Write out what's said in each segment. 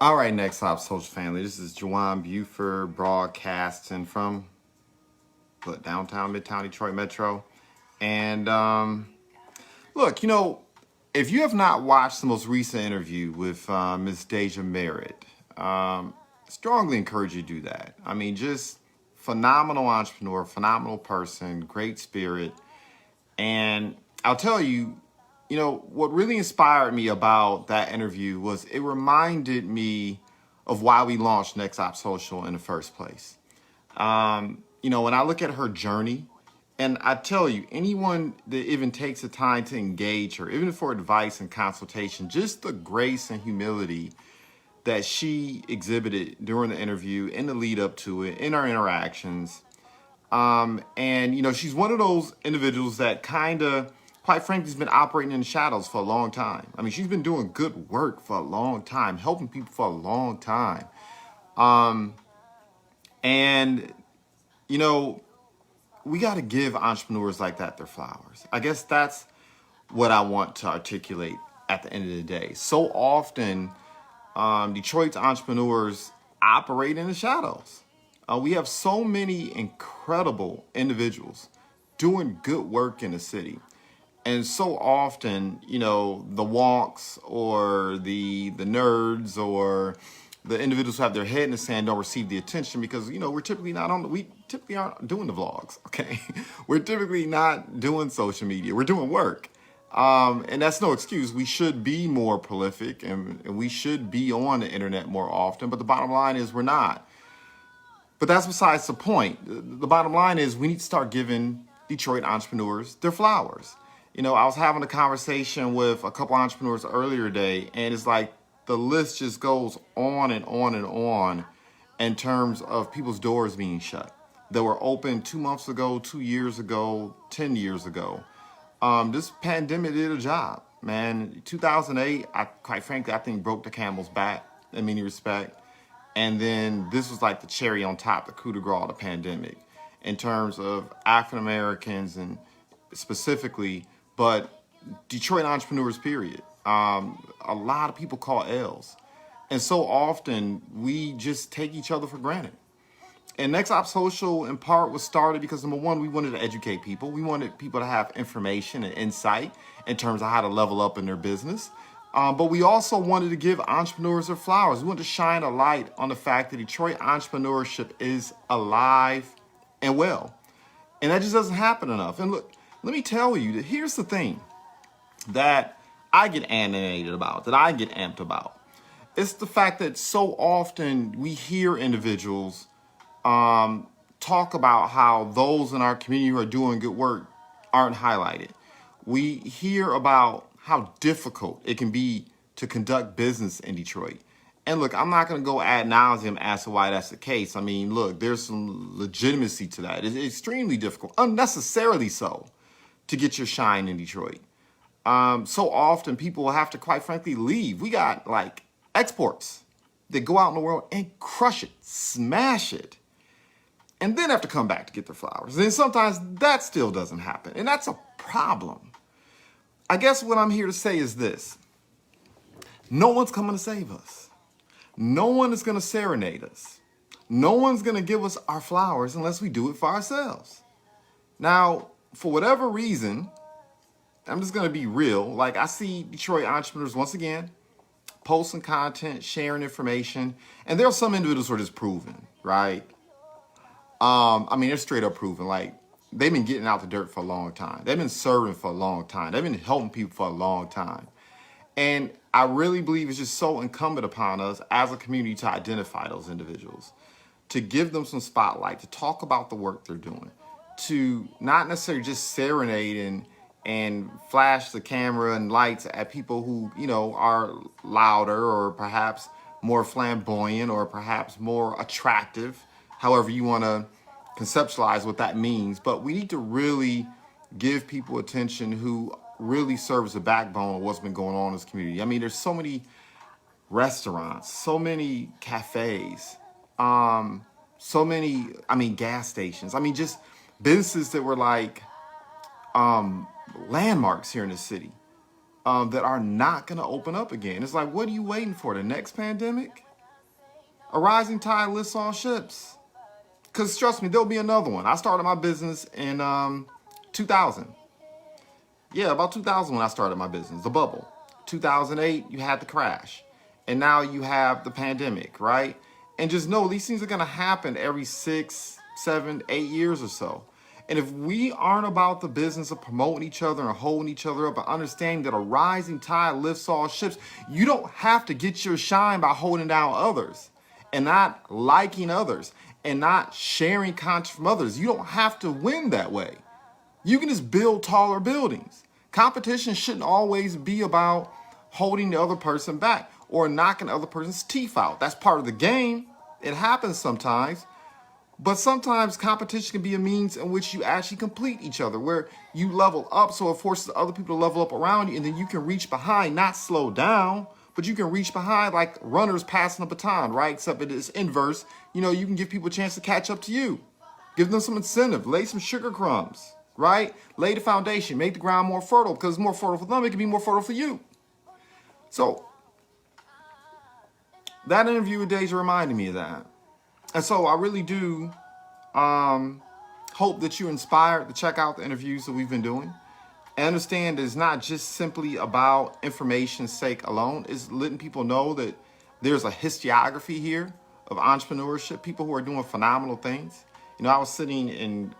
All right, next up, social family. This is JuJuan Buford broadcasting from downtown, midtown Detroit Metro. And look, if you have not watched the most recent interview with Miss Deja Merritt, strongly encourage you to do that. I mean, just phenomenal entrepreneur, phenomenal person, great spirit. And I'll tell you, what really inspired me about that interview was it reminded me of why we launched Next Op Social in the first place. When I look at her journey, and I tell you, anyone that even takes the time to engage her, even for advice and consultation, just the grace and humility that she exhibited during the interview, in the lead up to it, in our interactions. And she's one of those individuals that kind of, quite frankly, has been operating in the shadows for a long time. I mean, she's been doing good work for a long time, helping people for a long time. And, you know, we got to give entrepreneurs like that their flowers. I guess that's what I want to articulate at the end of the day. So often, Detroit's entrepreneurs operate in the shadows. We have so many incredible individuals doing good work in the city. And so often, the wonks or the nerds or the individuals who have their head in the sand don't receive the attention because, we typically aren't doing the vlogs, okay? We're typically not doing social media. We're doing work. And that's no excuse. We should be more prolific and we should be on the internet more often. But the bottom line is we're not. But that's besides the point. The bottom line is we need to start giving Detroit entrepreneurs their flowers. I was having a conversation with a couple entrepreneurs earlier today, and it's like the list just goes on and on and on in terms of people's doors being shut that were open 2 months ago, 2 years ago, 10 years ago. This pandemic did a job, man. 2008, quite frankly, I think broke the camel's back in many respects. And then this was like the cherry on top, the coup de grace of the pandemic in terms of African Americans and specifically, but Detroit entrepreneurs, period. A lot of people call L's. And so often we just take each other for granted. And Next Op Social in part was started because number one, we wanted to educate people. We wanted people to have information and insight in terms of how to level up in their business. But we also wanted to give entrepreneurs their flowers. We wanted to shine a light on the fact that Detroit entrepreneurship is alive and well. And that just doesn't happen enough. And look, let me tell you that here's the thing that I get animated about, that I get amped about. It's the fact that so often we hear individuals talk about how those in our community who are doing good work aren't highlighted. We hear about how difficult it can be to conduct business in Detroit. And look, I'm not going to go ad nauseum as to why that's the case. I mean, look, there's some legitimacy to that. It's extremely difficult, unnecessarily so, to get your shine in Detroit. So often people will have to, quite frankly, leave. We got like exports that go out in the world and crush it, smash it, and then have to come back to get their flowers. And then sometimes that still doesn't happen. And that's a problem. I guess what I'm here to say is this. No one's coming to save us. No one is going to serenade us. No one's going to give us our flowers unless we do it for ourselves. Now, for whatever reason, I'm just going to be real. Like I see Detroit entrepreneurs once again posting content, sharing information, and there are some individuals who are just proven, right? They're straight up proven. Like they've been getting out the dirt for a long time. They've been serving for a long time. They've been helping people for a long time. And I really believe it's just so incumbent upon us as a community to identify those individuals, to give them some spotlight, to talk about the work they're doing, to not necessarily just serenade and flash the camera and lights at people who, are louder or perhaps more flamboyant or perhaps more attractive, however you want to conceptualize what that means. But we need to really give people attention who really serve as a backbone of what's been going on in this community. I mean, there's so many restaurants, so many cafes, so many, gas stations. Just businesses that were like landmarks here in the city that are not going to open up again. It's like, what are you waiting for? The next pandemic? A rising tide lifts all ships. Because trust me, there'll be another one. I started my business in 2000. Yeah, about 2000 when I started my business, the bubble. 2008, you had the crash. And now you have the pandemic, right? And just know these things are going to happen every 6, 7, 8 years or so. And if we aren't about the business of promoting each other and holding each other up and understanding that a rising tide lifts all ships, you don't have to get your shine by holding down others and not liking others and not sharing content from others. You don't have to win that way. You can just build taller buildings. Competition shouldn't always be about holding the other person back or knocking the other person's teeth out. That's part of the game. It happens sometimes. But sometimes competition can be a means in which you actually complete each other, where you level up, so it forces other people to level up around you, and then you can reach behind, not slow down, but you can reach behind like runners passing a baton, right? Except it is inverse. You know, you can give people a chance to catch up to you. Give them some incentive, lay some sugar crumbs, right? Lay the foundation, make the ground more fertile, because it's more fertile for them, it can be more fertile for you. So that interview with Deja reminded me of that. And so I really do hope that you're inspired to check out the interviews that we've been doing. And understand that it's not just simply about information's sake alone. It's letting people know that there's a historiography here of entrepreneurship, people who are doing phenomenal things. You know, I was sitting in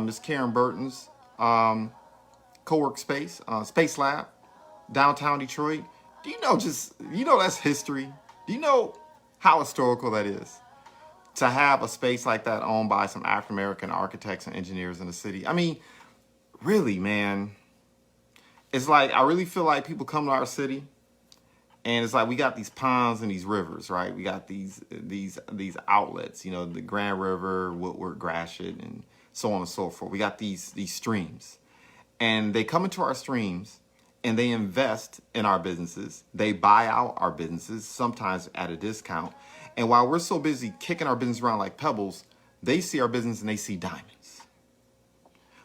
Miss Karen Burton's co-work space, Space Lab, downtown Detroit. Do you know that's history? Do you know how historical that is? To have a space like that owned by some African-American architects and engineers in the city. I mean, really, man, it's like, I really feel like people come to our city and it's like, we got these ponds and these rivers, right? We got these outlets, you know, the Grand River, Woodward, Gratiot, and so on and so forth. We got these streams, and they come into our streams and they invest in our businesses. They buy out our businesses, sometimes at a discount. And while we're so busy kicking our business around like pebbles, they see our business and they see diamonds.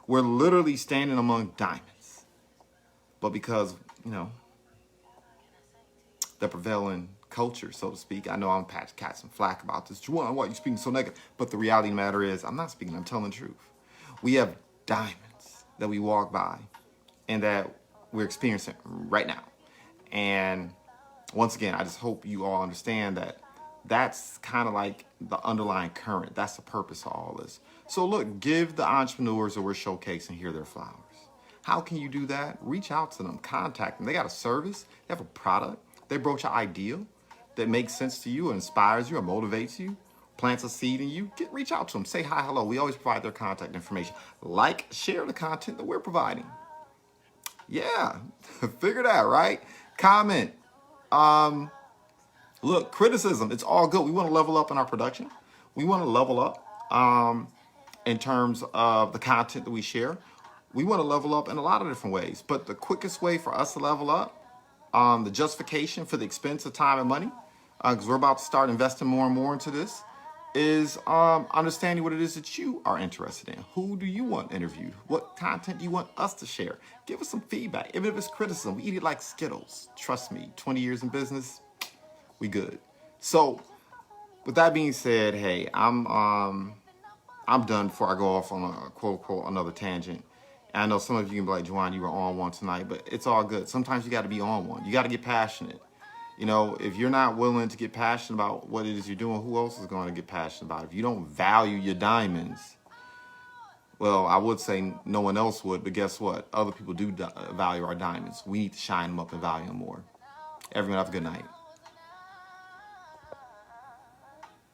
We're literally standing among diamonds. But because, you know, the prevailing culture, so to speak, I know I'm catching some flack about this. JuJuan, why are you speaking so negative? But the reality of the matter is, I'm not speaking, I'm telling the truth. We have diamonds that we walk by and that we're experiencing right now. And once again, I just hope you all understand that that's kind of like the underlying current. That's the purpose of all this. So look, give the entrepreneurs that we're showcasing here their flowers. How can you do that? Reach out to them, contact them. They got a service, they have a product, they broach an idea that makes sense to you, inspires you, or motivates you, plants a seed in you. Reach out to them, say hi, hello. We always provide their contact information. Like, share the content that we're providing. Yeah, figure that, right? Comment. Look, criticism, it's all good. We want to level up in our production. We want to level up in terms of the content that we share. We want to level up in a lot of different ways. But the quickest way for us to level up, the justification for the expense of time and money, because we're about to start investing more and more into this, is understanding what it is that you are interested in. Who do you want interviewed? What content do you want us to share? Give us some feedback. Even if it's criticism, we eat it like Skittles. Trust me, 20 years in business, we good. So with that being said, hey, I'm done before I go off on a quote unquote another tangent. And I know some of you can be like, JuJuan, you were on one tonight, but it's all good. Sometimes you got to be on one. You got to get passionate. You know, if you're not willing to get passionate about what it is you're doing, who else is going to get passionate about it? If you don't value your diamonds, well, I would say no one else would, but guess what? Other people do value our diamonds. We need to shine them up and value them more. Everyone have a good night.